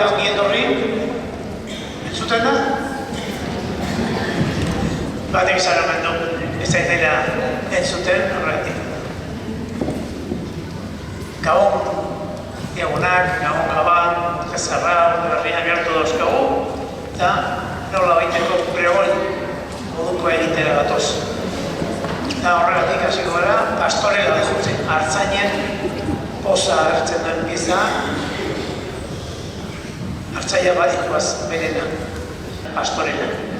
eta ongi etorri. Entzuten da? Batek izan du, ez zaitela entzuten horretik. Gabon egunak, gabon gaban, jezarra, berriak gertu dauzkagu, eta nola baiteko pregoi moduko egitera gatoz. Eta horregatik hasiko gara, pastorela dejutzen hartzainen poza agertzen duen giza, hartzaia badikoaz berena, pastorela.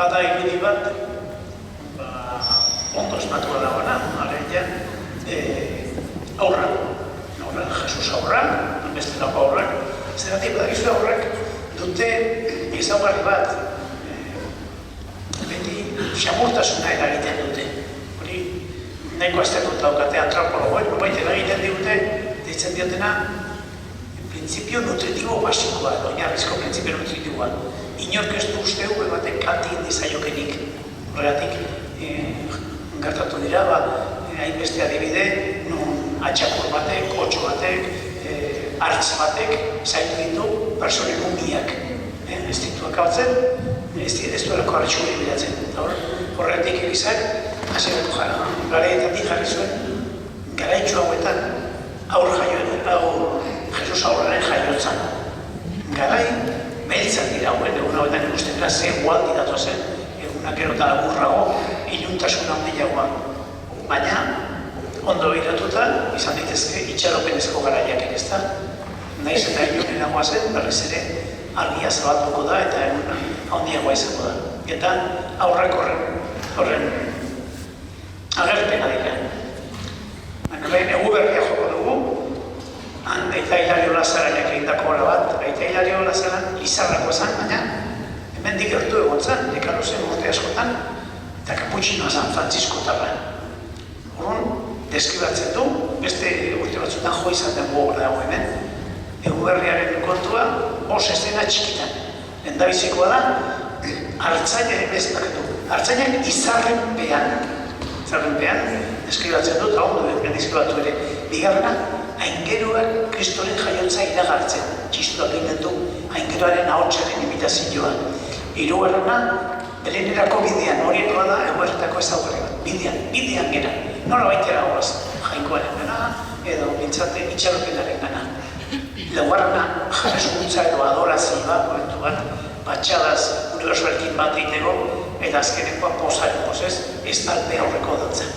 bada egini bat, ondo esmatua dagoena, alegia, aurra, Jesus aurra, beste dago aurrak, zeratik badakizu aurrak, dute dute ezaugarri bat, beti xamurtasuna eragiten dute. Hori, nahiko aztertuta daukate antropologoek, nobait eragiten digute, deitzen diotena, printzipio nutritibo basikoa, oinarrizko printzipio nutritiboa. Inork ez du uste gu ematen kantin dizaiokenik. Horregatik, gertatu dira, hainbeste adibide, nun atxakur batek, otxo batek, hartz batek, zaitu ditu personen umiak. Ez dituak hautzen, ez duelako hartxu bilatzen. Horregatik egizak, hasierako garaietan jarri zuen, garaitxu hauetan aur jaioen, Jesus aurraren jaiotzan. Garai, beltzak dira hauen, egun hauetan ikusten dira, ze gualdi datozen, egunak gero eta laburrago, iluntasun handiagoa. Baina, ondo iratuta, izan ditezke, itxaropenezko garaiak ere ez da. Naiz eta ilunen zen, berriz ere, argia zabalduko da eta egun handiagoa izango da. Eta aurrak horren agerpena dira. Baina, egu berria joko dugu, Aita Hilario Lazaranek egindako obra bat, Aita Hilario Lazaran Lizarrako zen, baina hemen digertu egon zen, dekaro zen urte askotan, eta kaputxinoa zen Frantziskotarra. Horren, deskribatzen du, beste urte batzutan jo izan den gogorra dago hemen, egu berriaren kontua, estena txikitan. Lendabizikoa da, hartzailearen bezpakatu. Hartzailearen izarrenpean, deskribatzen du, eta ondo deskribatu ere, bigarrena, aingeruak Kristoren jaiotza iragartzen, txistuak egiten du aingeruaren ahotsaren imitazioa. Hirugarrena, Belenerako bidean, horienoa da, eguerretako ezaugarri bat, bidean gera. Nola baitera horaz, jainkoaren gana, edo bintzate itxaropenaren gana. Laugarrena, jarrezkuntza edo adorazioa, momentu bat, batxadaz unibersualekin bat egiteko, eta azkenekoa pozaren pozez, ez talpe aurreko dantza.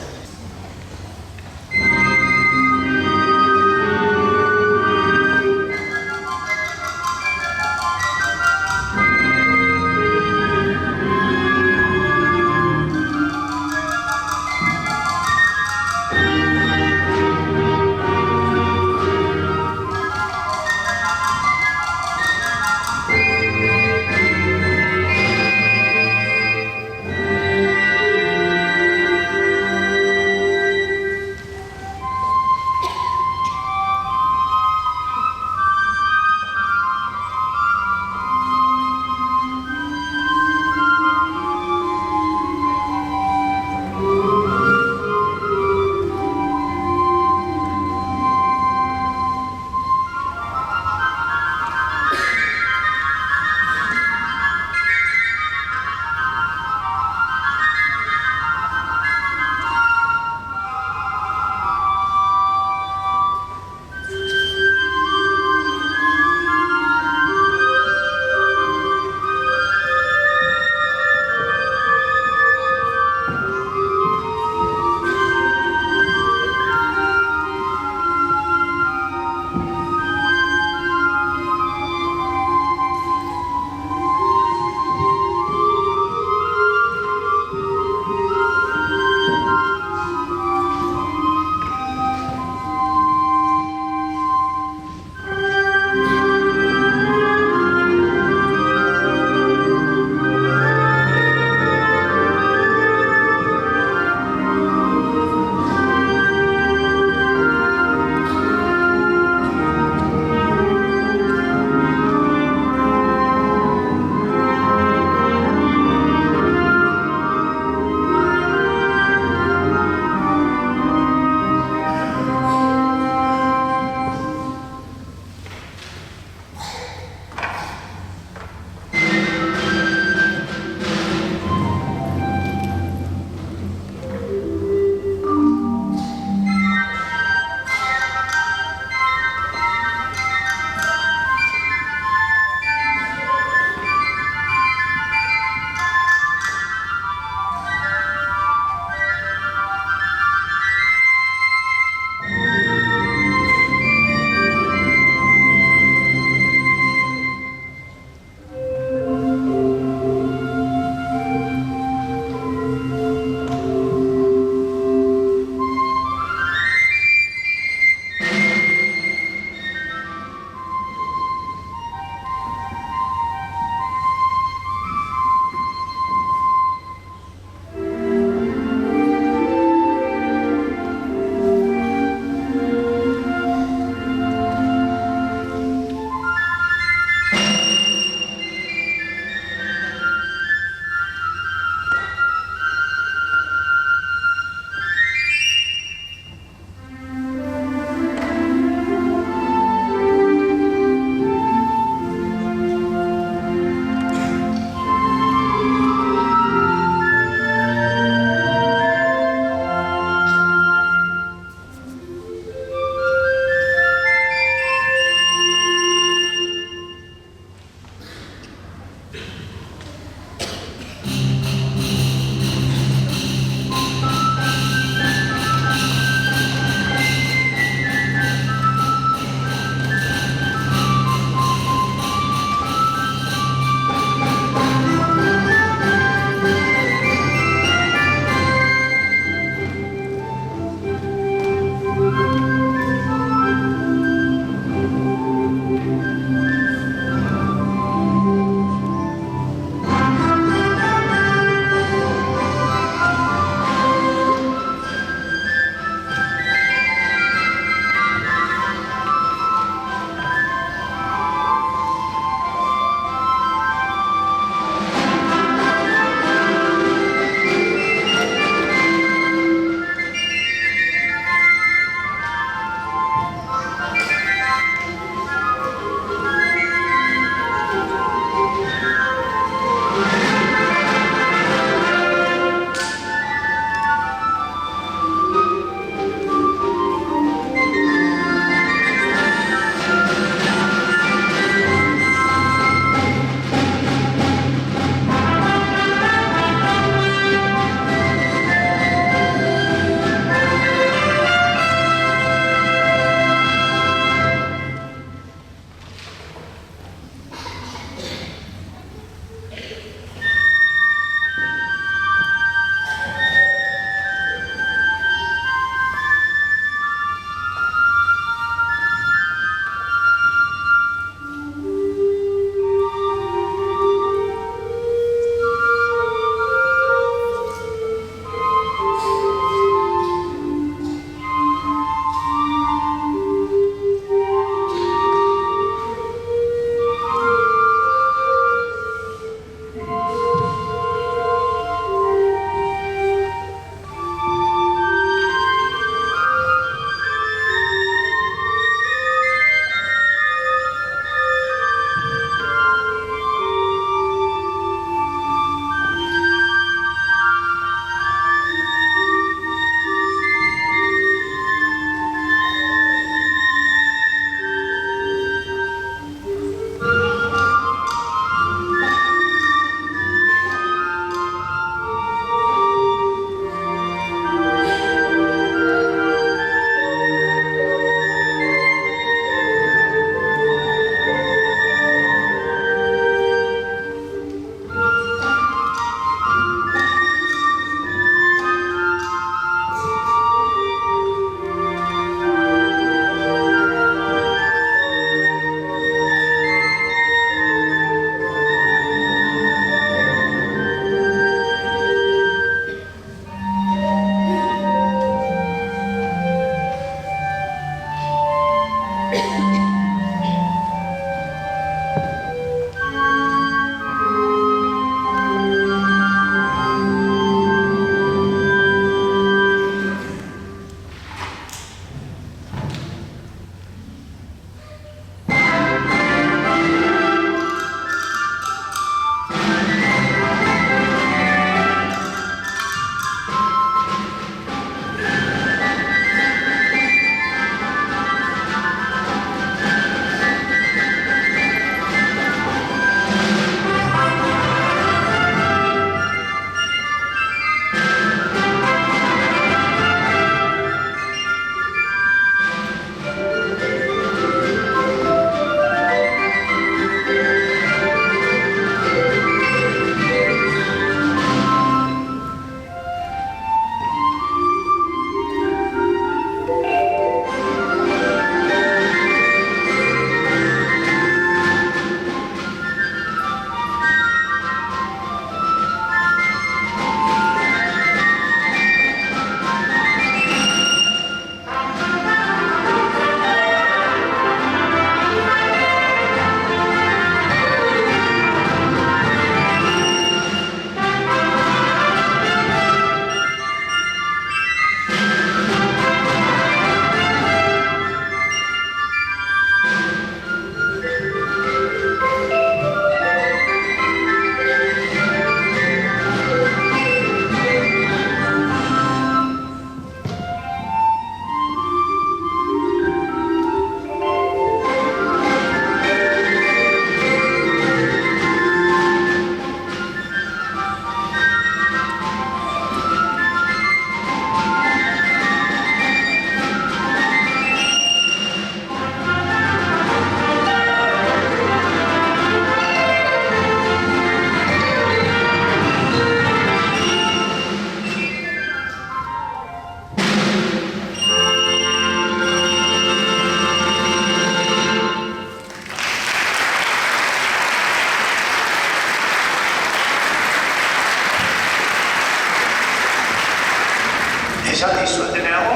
esan dizueteneago,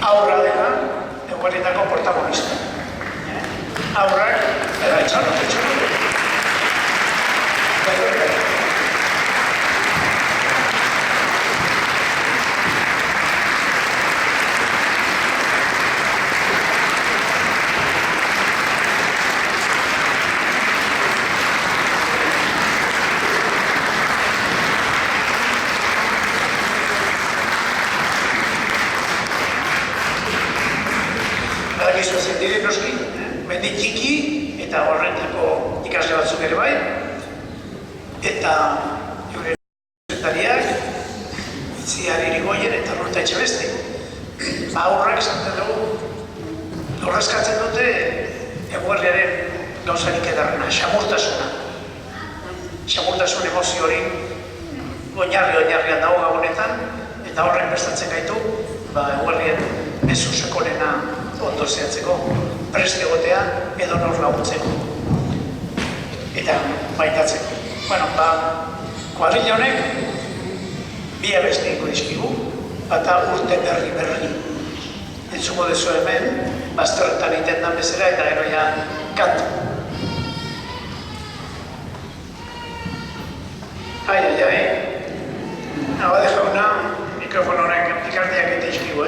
aurra dela egueretako protagonista. Aurrak, eta etxarro. Badakizu zen dire noski, mendi txiki eta horretako ikasle batzuk ere bai, eta euren zentariak, Itziar Irigoyen eta Ruta Etxebeste. Aurrak esaten dugu, horrezkatzen dute eguerriaren gauzarik edarrena, xamurtasuna. Xamurtasun emozio hori oinarrian dago gabonetan, eta horrek prestatzen gaitu, eguerrien mezu sakonena ondo zehatzeko, prest egotea edo nor laguntzeko eta baitatzeko. Kuadrilla honek bi abesti ingo dizkigu, bata urte berri. Entzuko dezu hemen, bazterretan egiten dan bezala eta gero ja kanta. Abade jauna, mikrofon horrek ikardiak eta izkigu,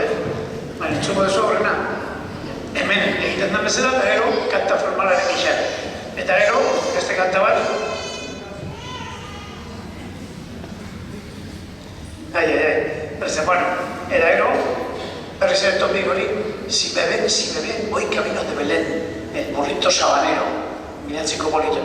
entzuko dezu horrena. Hemen egiten da bezala, eta gero, kanta formalaren gixan. Eta gero, beste kanta bat. Eta gero, berriz ere topikori, si beben, voy camino de Belén, el burrito sabanero, miratziko bolito.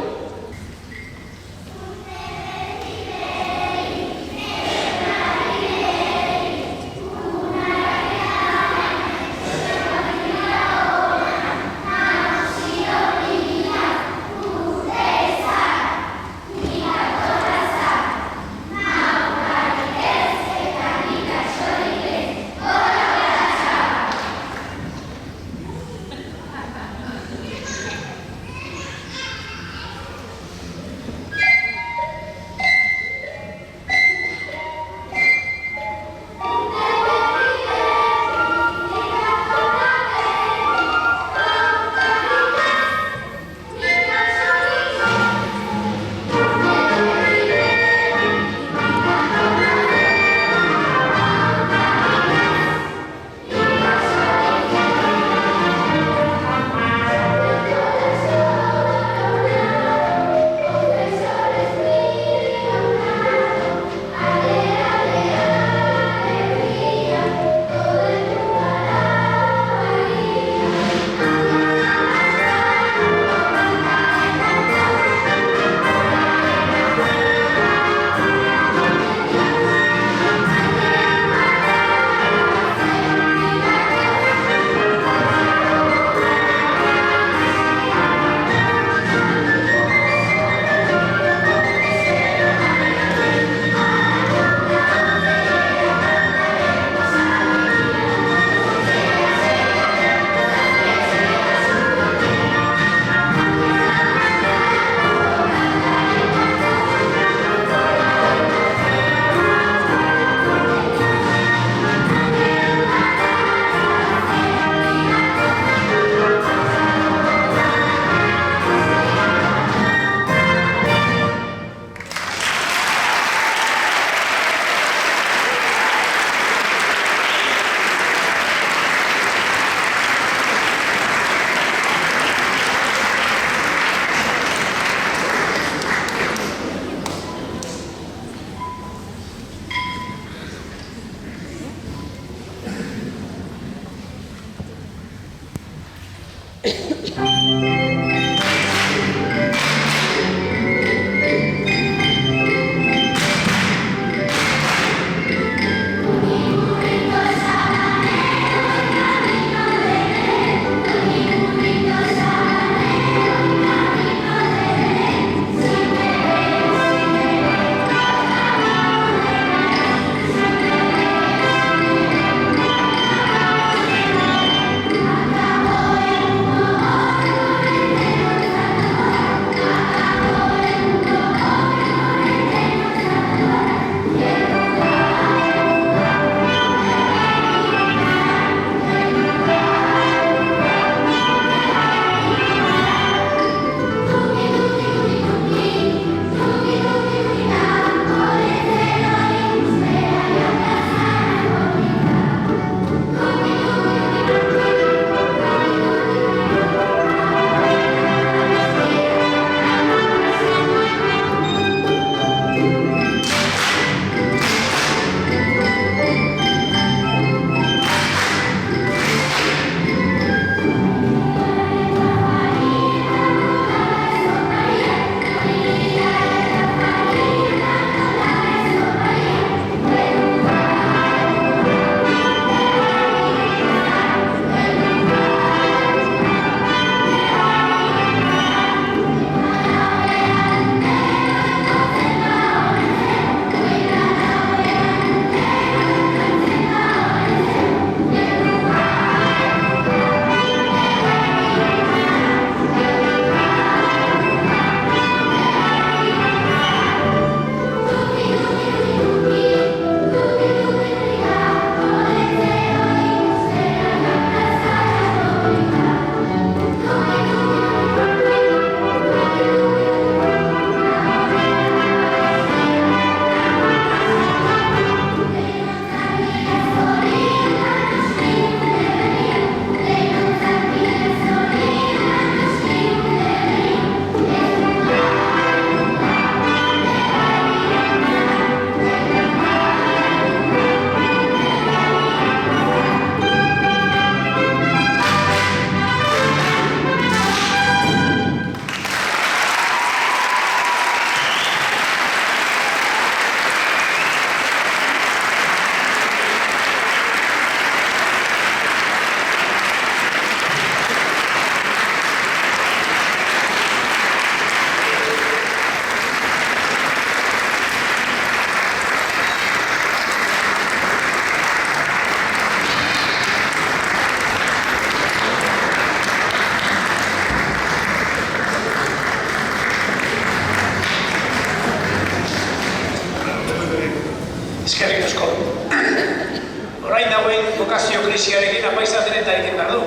poliziarekin apaiza denetarekin behar du.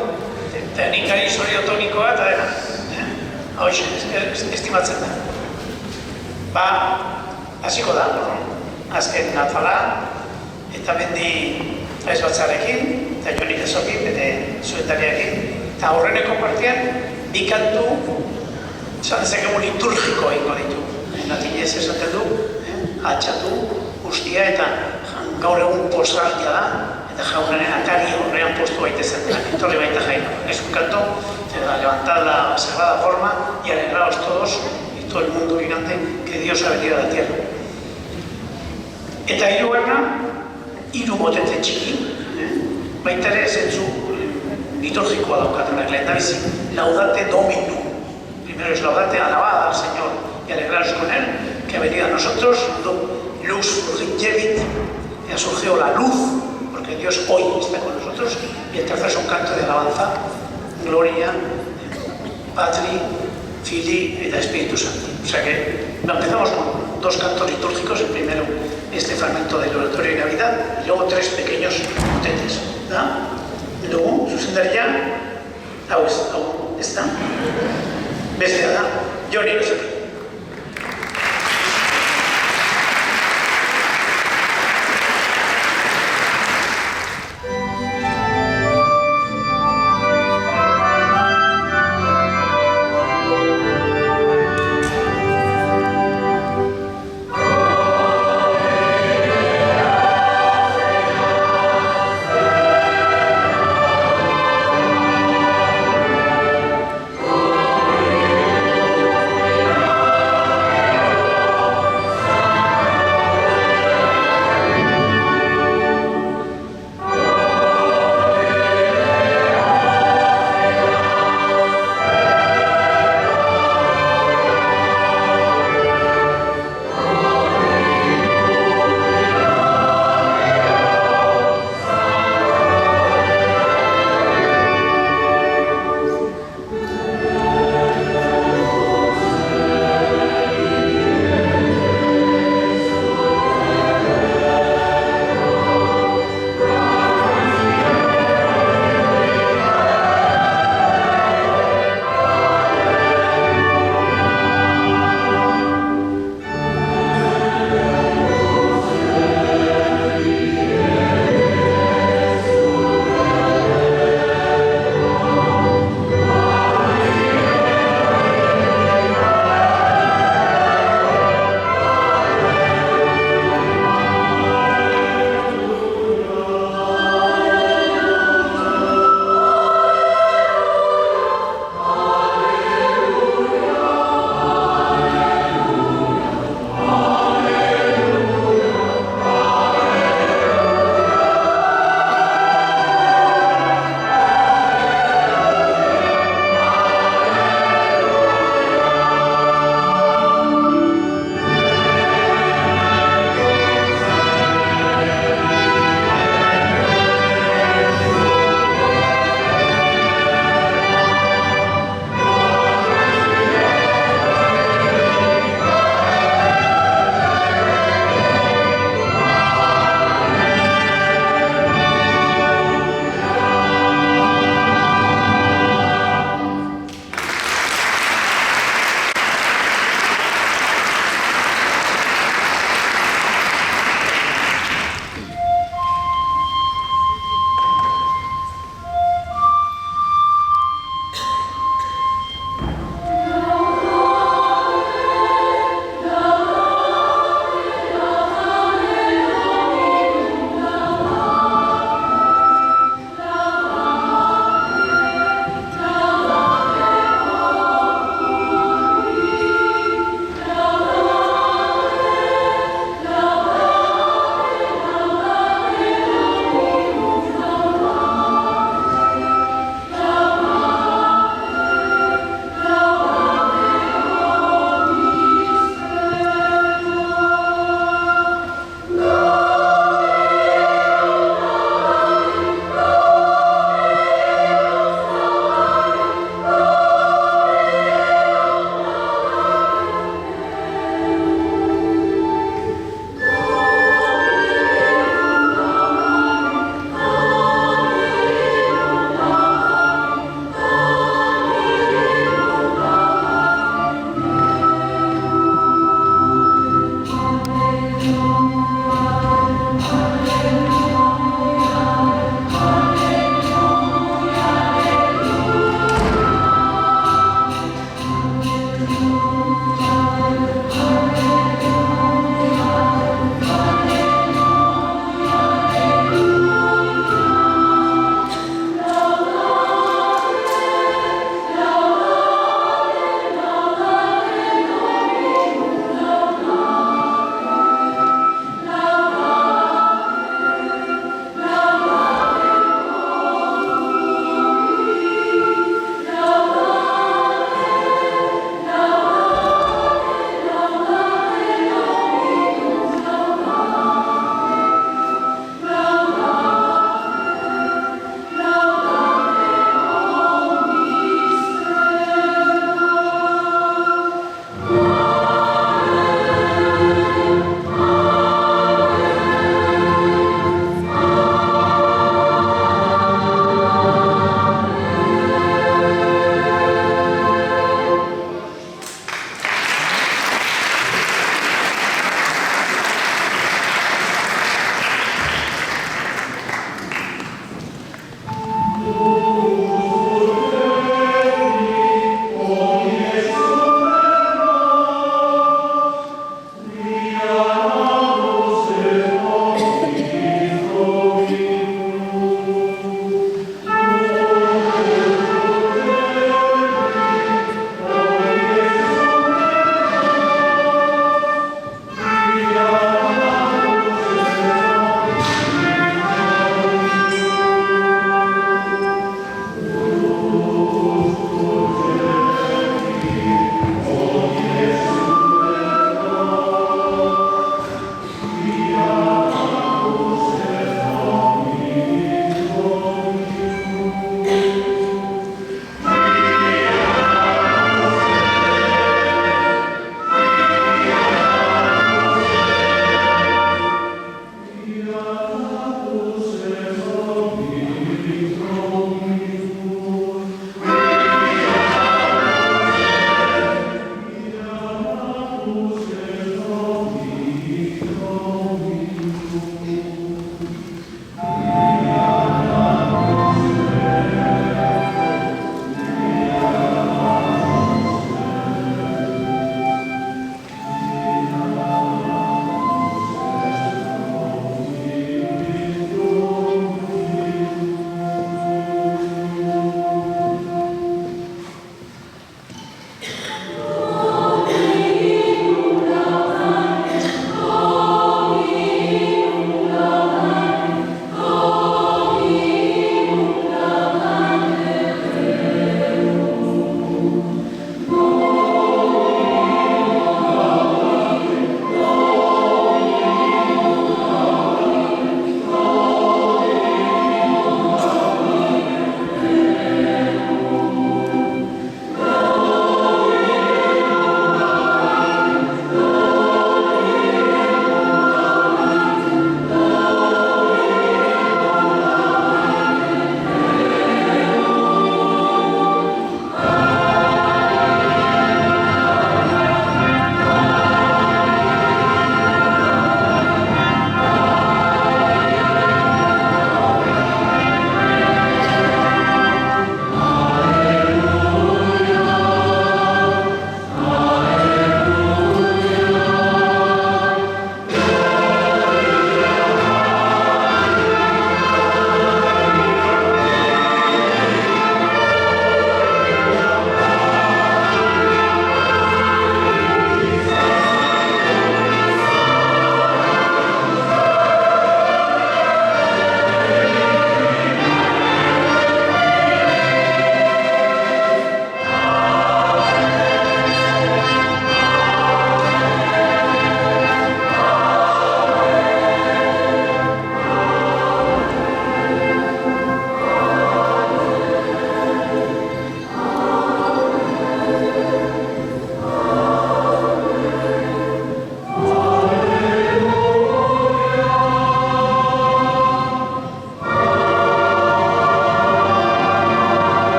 Eta ninkari soriotonikoa eta dena. Hau estimatzen da. Ba, hasiko da, azken Natala, eta mendi aiz batzarekin, eta Jonik Ezokin, bete zuetariakin, eta horreneko partian, bi kantu, esan dezakegu liturgiko egingo ditu. Latinez esaten du, atxatu, guztia, eta gaur egun postaldia da, eta jaunaren atari horrean postu baitezen da, etorri baita jaino. Es un canto para levantar la sagrada forma y alegraos todos y todo el mundo gigante que Dios ha venido a la tierra. Eta hirugarna, hiru motete txiki, baita ere zentzu liturgikoa daukatenak lehendabizi, laudate dominu. Primero es laudate, alabada al Señor y alegraos con Él, que ha venido a nosotros, luz urgit ha surgido la luz, porque Dios hoy está con nosotros, y el tercero es un canto de alabanza, gloria, Patri, Fili y Espíritu Santo. O sea que empezamos con dos cantos litúrgicos, el primero este fragmento del oratorio de Navidad, y luego tres pequeños motetes. Luego, zuzendaria, hau ez da, bestea da, Jonik Ezokin. Oh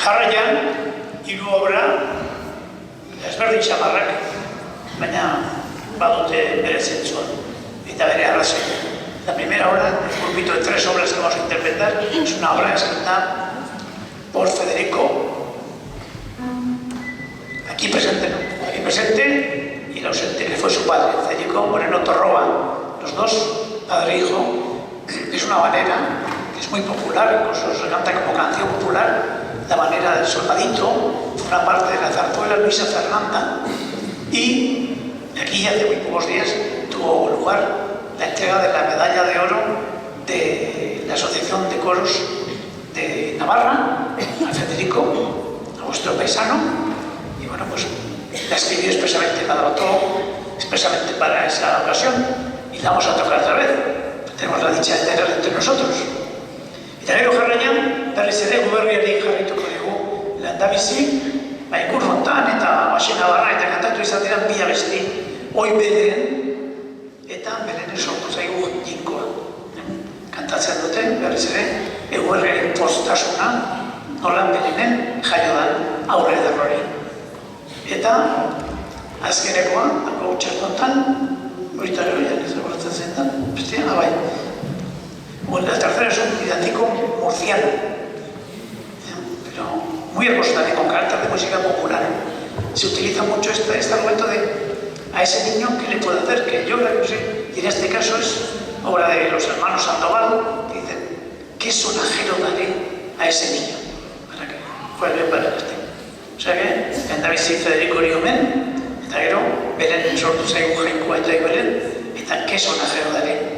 Jarraian, hiru obra ezberdin xamarrak, baina badute bere zentzua eta bere arrazoia. La primera obra, un grupito de 3 obras que vamos a interpretar, es una obra escrita por Federico, aquí presente, y el ausente, que fue su padre, Federico Moreno Torroba, los dos, padre e hijo. Es una manera que es muy popular, incluso se canta como canción popular, la manera del soldadito, una parte de la zarzuela Luisa Fernanda, y aquí hace muy pocos días tuvo lugar la entrega de la medalla de oro de la Asociación de Coros de Navarra, a Federico, a vuestro paisano, y bueno, pues la escribió expresamente, la adaptó expresamente para esa ocasión, y la vamos a tocar otra vez. Tenemos la dicha de tenerla entre nosotros. Eta gero jarraian, berriz ere guberriari jarrituko dugu lehendabizi, ikur hontan eta basena barra eta kantatu izan dira bi abesti, Oi Belen eta Belenen sortu zaigu jinkoa. Kantatzen dute, berriz ere, guberriaren postasuna, nolan Belenen jaio dan aurre derrori. Eta azkenekoa, dago txertontan, ahorita gero ya les abordatzen zen da, bestia, bai. Bueno, la tercera es un villancico murciano, pero muy acostado con carácter de música popular. Se utiliza mucho este argumento de a ese niño que le puede hacer, que yo creo que sí, y en este caso es obra de los hermanos Sandoval, que dicen, ¿qué sonajero daré a ese niño? Para que fuera bien para este. O sea que, en David y Federico Riomen, eta gero, Belen sortu zaigu jainkoa eta Belen, eta ¿qué sonajero daré?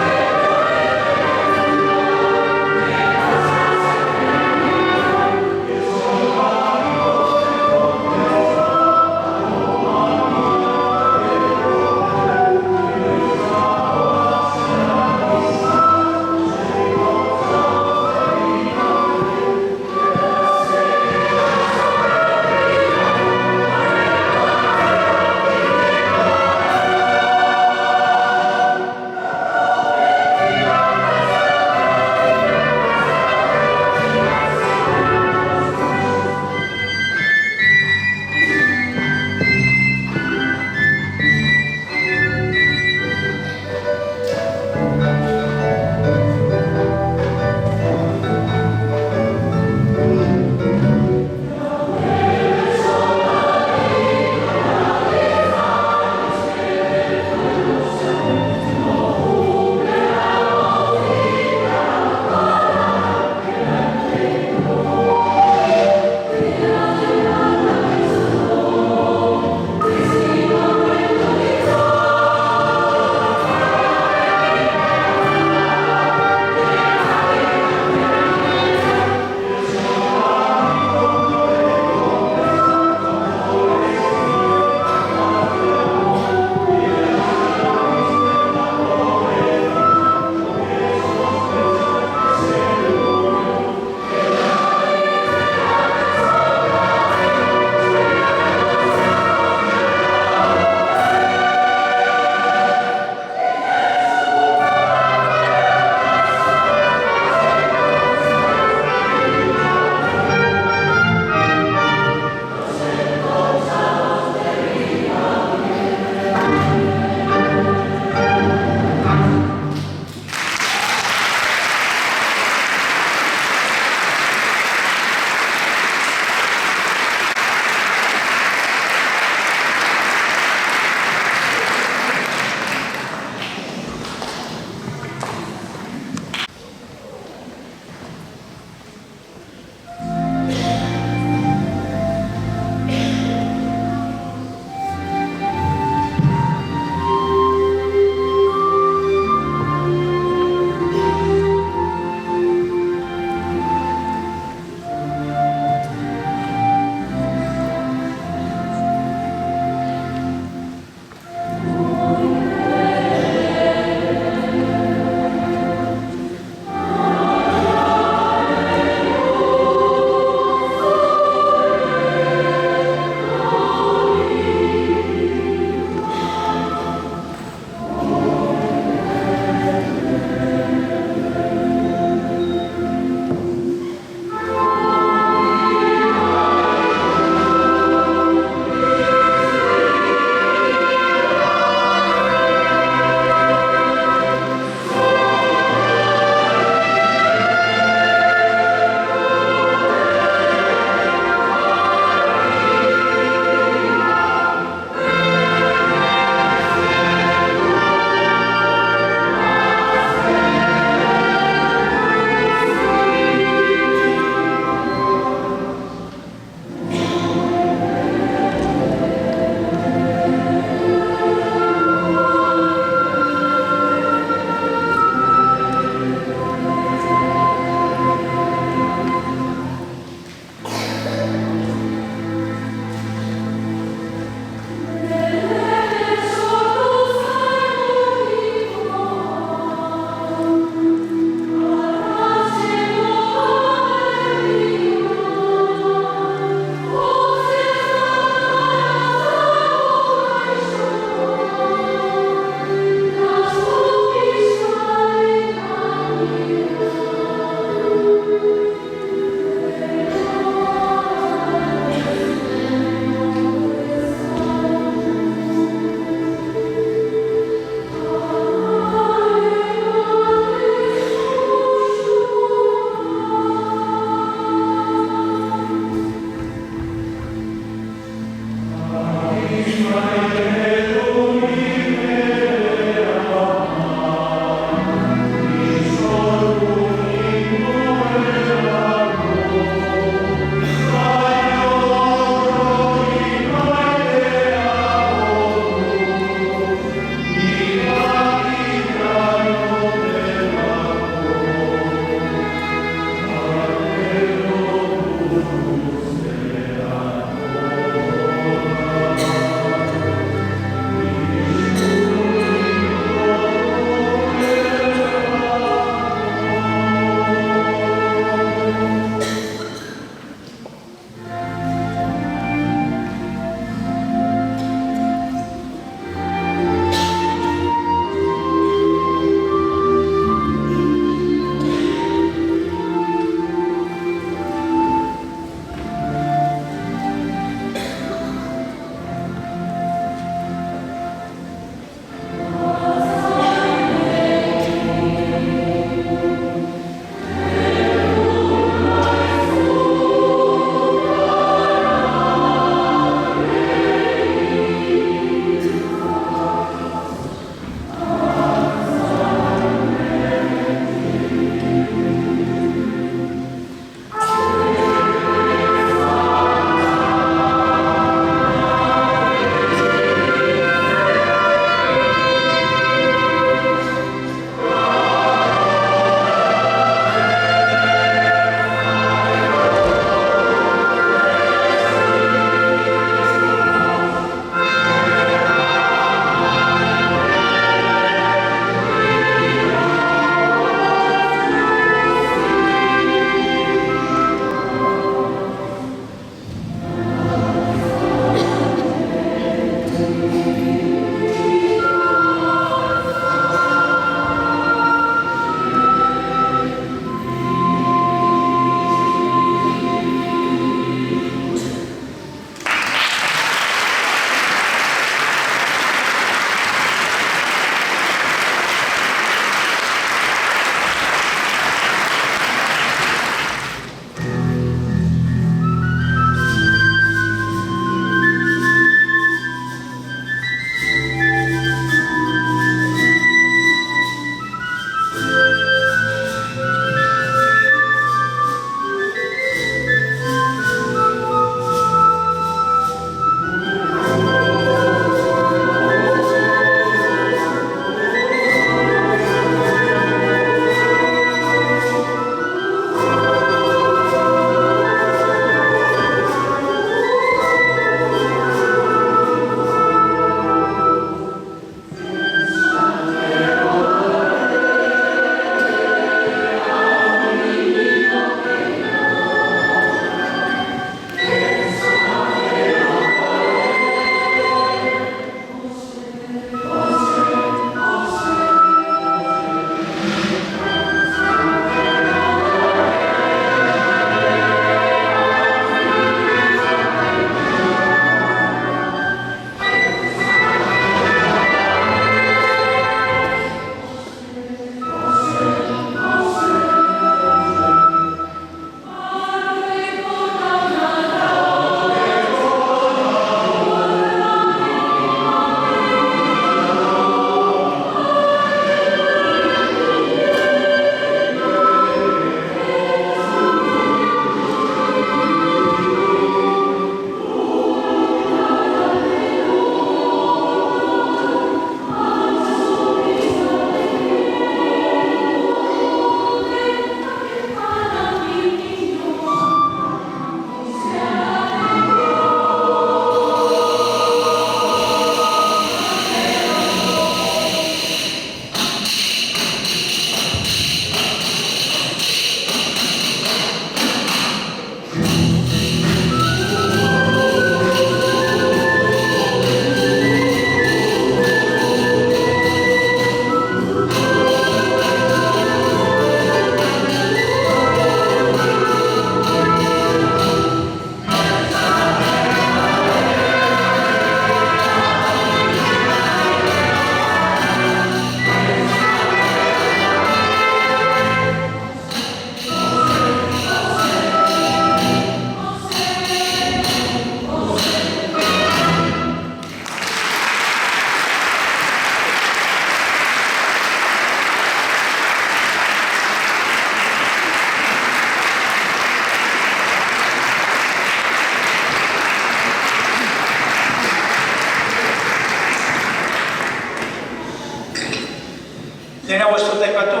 Lehenago ez dut aipatu,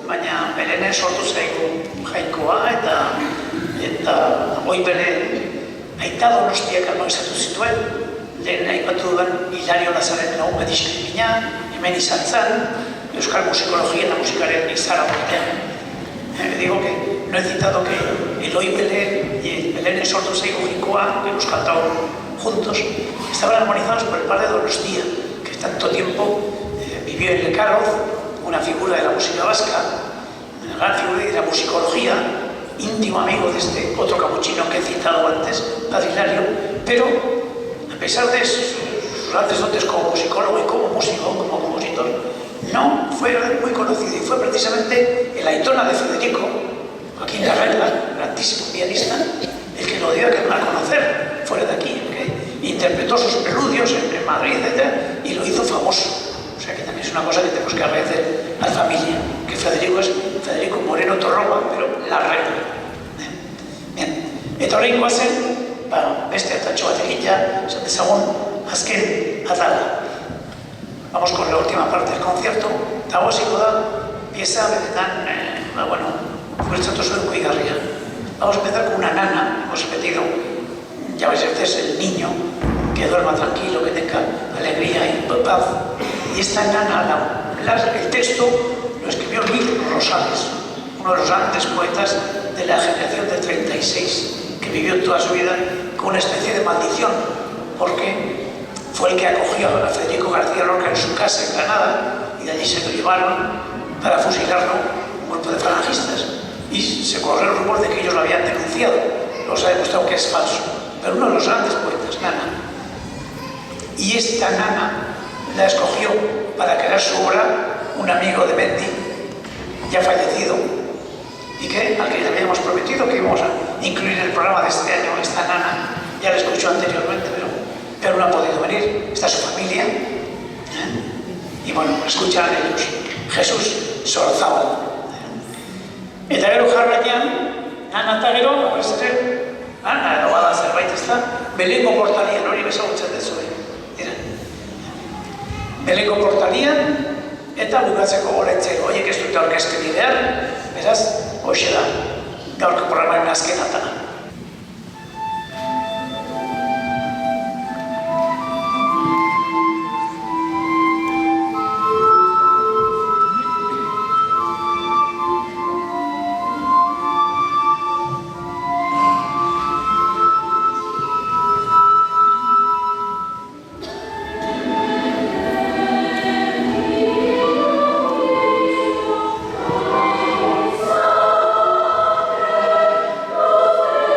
baina Belenen sortu zaigu jainkoa eta hoi Belen aita Donostiak kanonizatu zituen. Lehen aipatu dudan Hilario Lazaren lagun mediskrimina, hemen izan zen, euskal musikologia eta musikaren izara batean. Digo que no he citado que Eloy Belén y Belén sortu zaigu jainkoa, que hemos cantado juntos, estaban armonizados por el padre de Donostia, que tanto tiempo vivió en Lecaroz, una figura de la música vasca, una gran figura de la musicología, íntimo amigo de este otro capuchino que he citado antes, Padre Hilario, pero a pesar de sus grandes dotes como musicólogo y como músico, como compositor, no fue muy conocido y fue precisamente el Aitona de Federico, Joaquín Larreta, grandísimo pianista, el que lo dio a conocer fuera de aquí, que interpretó sus preludios en Madrid, etc., y lo hizo famoso. O sea que también es una cosa que tenemos que agradecer a la familia, que Federico es Federico Moreno Torroba, pero Larreta. Bien, eta horrein guazen, beste atatxo batekin ja, dezagun azken atala. Vamos con la última parte del concierto. Dago hasiko da, pieza benetan, guretzatu zuen kuigarria. Vamos a empezar con una nana, hemos repetido, ya vais a ver, es el niño, que duerma tranquilo, que tenga alegría y paz. Y esta nana, el texto lo escribió Luis Rosales, uno de los grandes poetas de la generación del 36, que vivió toda su vida con una especie de maldición, porque fue el que acogió a Federico García Lorca en su casa en Granada, y de allí se lo llevaron para fusilarlo un grupo de falangistas. Y se corrió el rumor de que ellos lo habían denunciado. Luego se ha demostrado que es falso. Pero uno de los grandes poetas, Nana. Y esta Nana la escogió para crear su obra un amigo de Mendy, ya fallecido, y al que le habíamos prometido que íbamos a incluir en el programa de este año. Esta Nana ya la escuchó anteriormente, pero no ha podido venir. Está su familia. Y bueno, escuchan ellos. Jesús Sorzábal. Eta gero jarraian, Nana eta gero, Nana edo bada zerbait ez da, Belengo portalian, hori bezagutzen dezue. Belengo portalian, eta bukatzeko goretzen, horiek ez dute orkestri behar, beraz, hoxe da, gaurko programaren azken atana. Oh,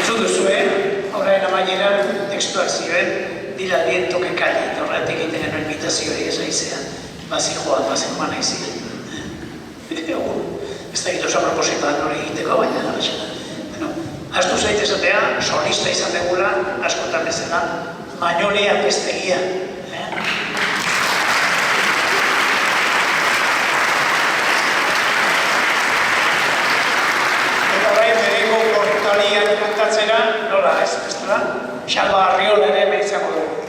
entzun duzue, horrein amaieran tekstuak ziren, dila viento que calle, eta horretik egiten genuen invitazioari ez aizean, bazi joan aizean. Ez da egiten oso propositan hori egiteko, baina bueno, astu zaitezatea, solista izan degula, askotan bezala, Manolea Pestegia. Eta horrein bereko portalian kantatzera, nola ez, bestela, Xalba Arriola ere behitzako dugu.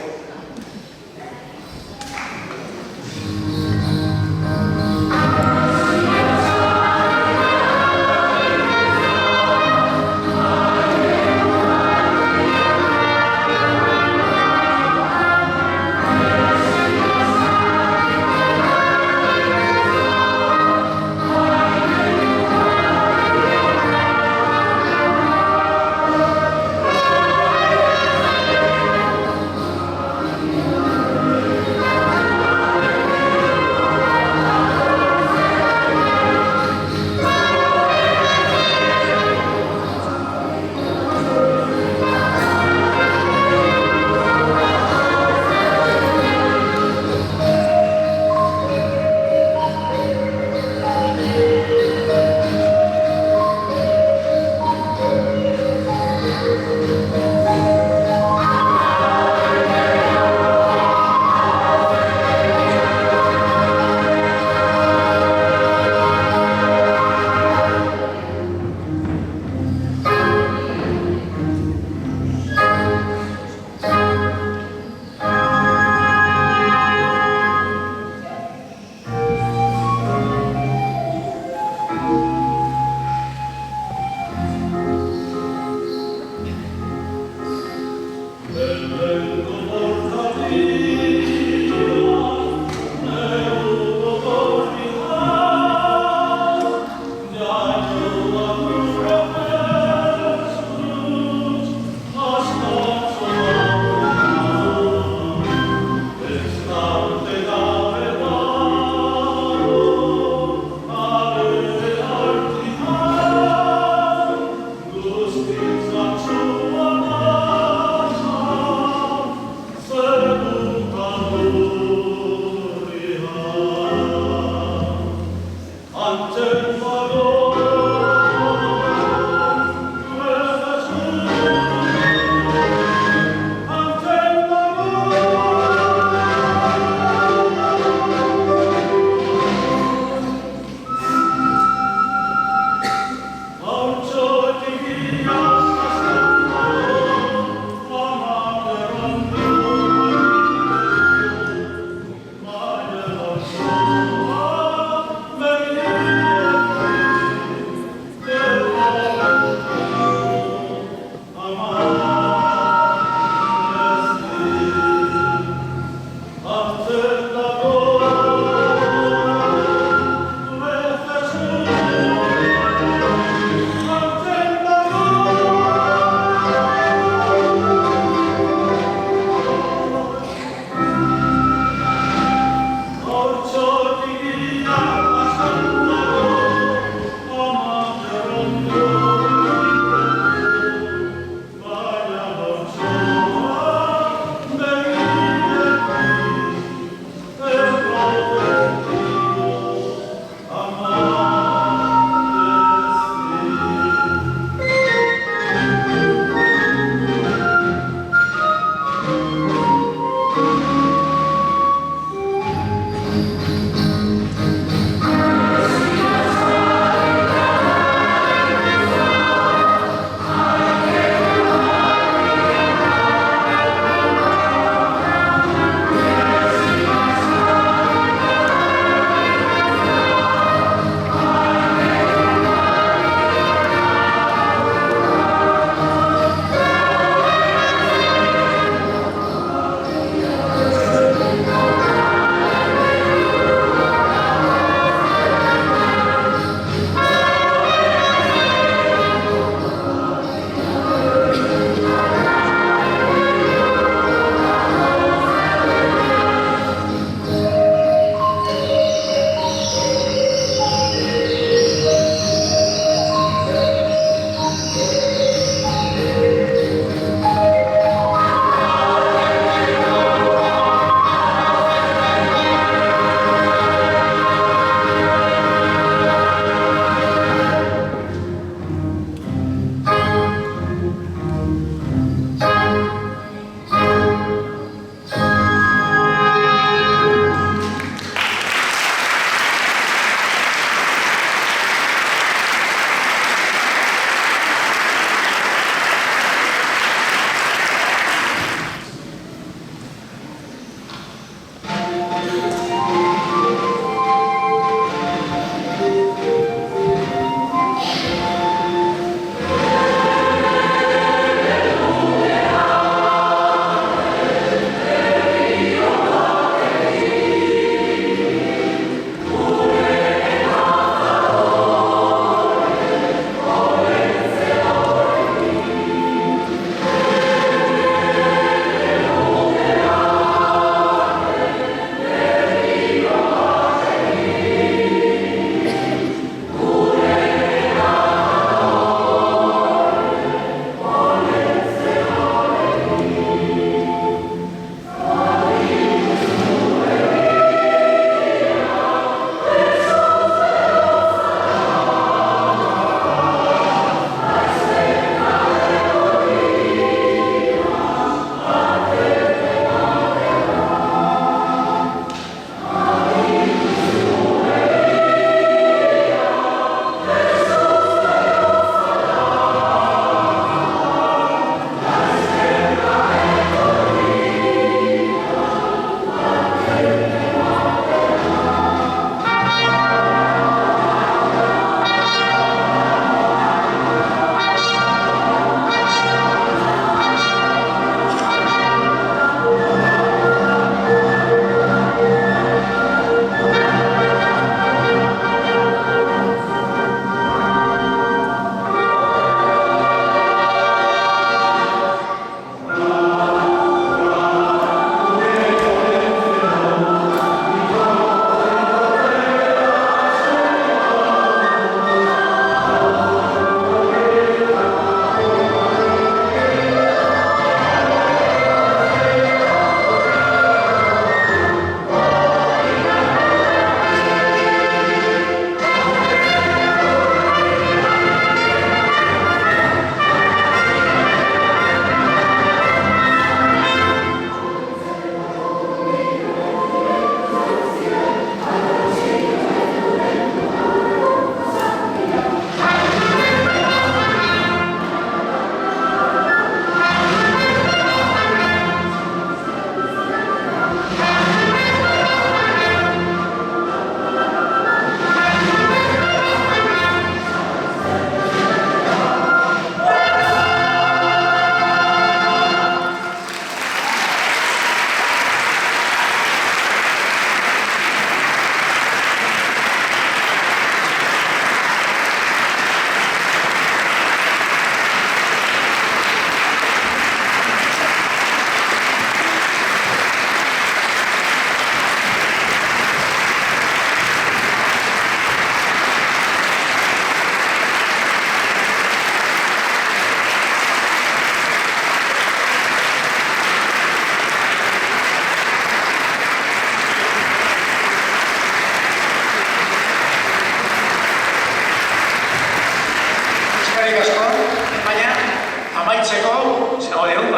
dugu,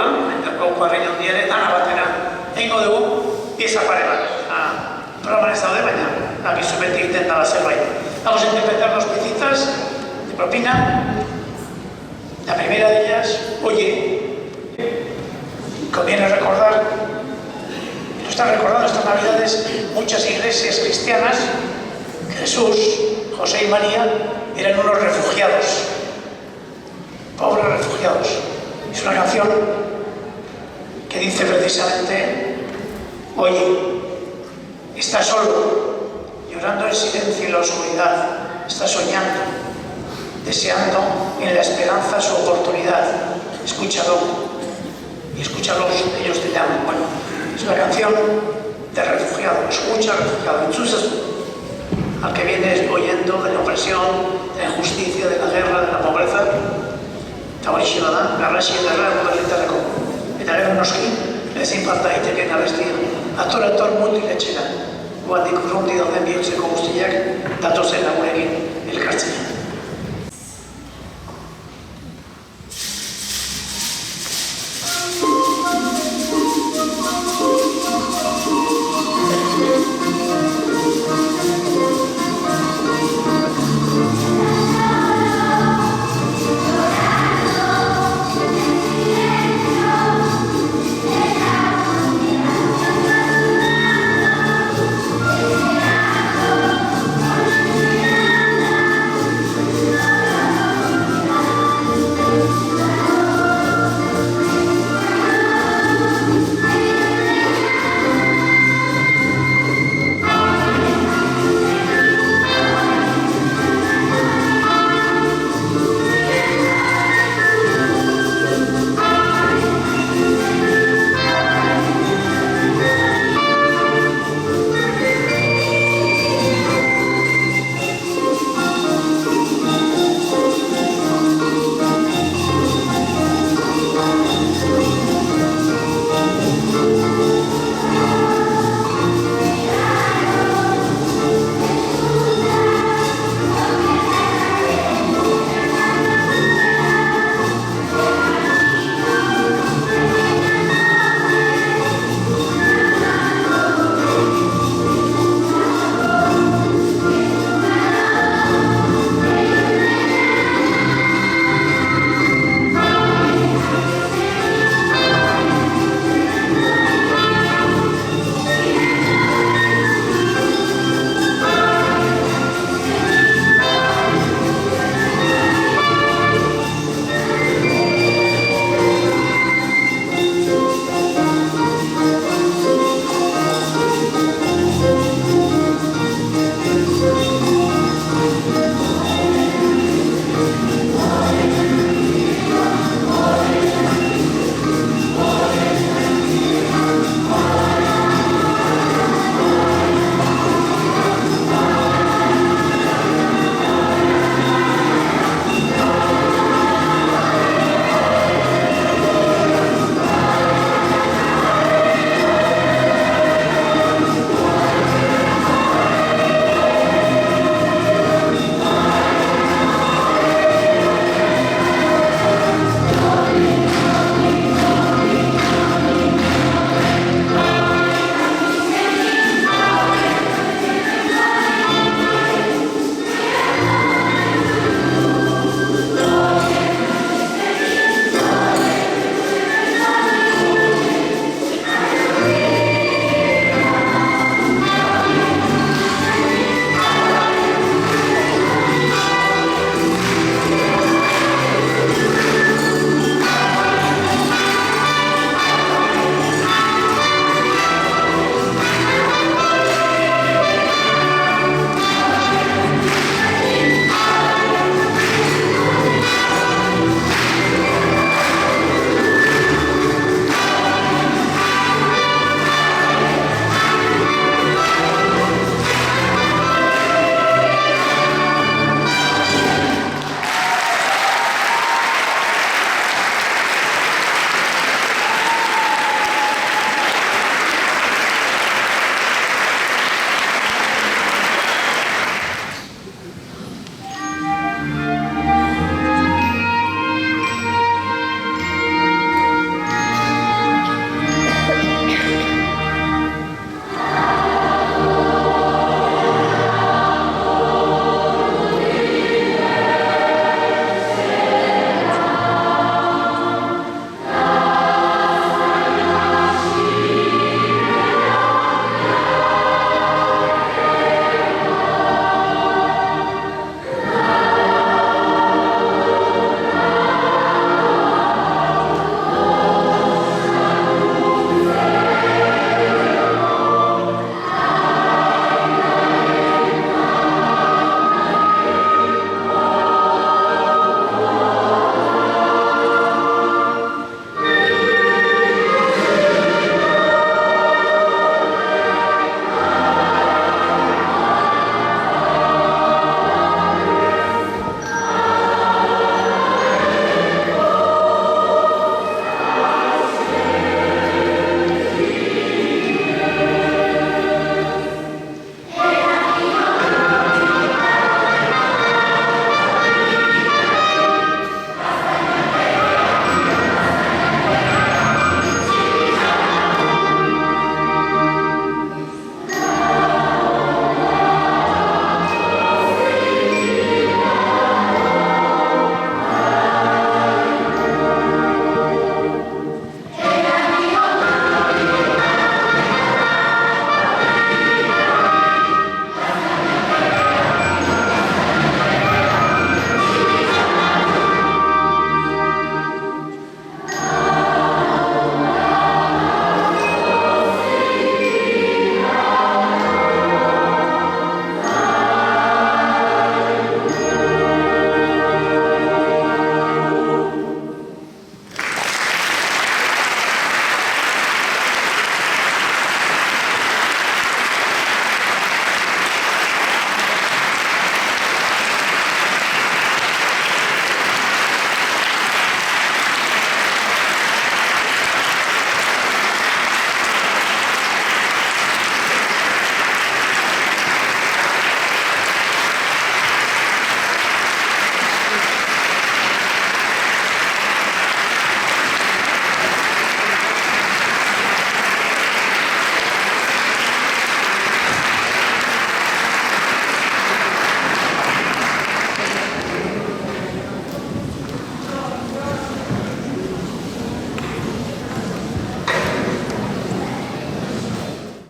gauko arrein handiare, dana batera. Egingo dugu, pieza pare bat. Programan ez daude, baina agizu beti egiten dala zerbait. Vamos a interpretar dos piecitas de propina. La primera de ellas, oye, conviene recordar, lo están recordando estas Navidades, muchas iglesias cristianas, que Jesús, José y María eran unos refugiados, pobres refugiados. Es una canción que dice precisamente, oye, está solo, llorando en silencio en la oscuridad, está soñando, deseando en la esperanza su oportunidad. Escúchalo y escúchalos, ellos te llaman. Bueno, es una canción de refugiado, escucha refugiado. Entonces, al que viene oyendo de la opresión, de la injusticia, de la guerra, de la pobreza, eta hori xila da, garrasi eta errago berritarako. Eta gero noski, ezin falta egiteken abestia. Ator multiletxera, guandik urrundi dauden bihotzeko guztiak, datozen lagunekin elkartzea.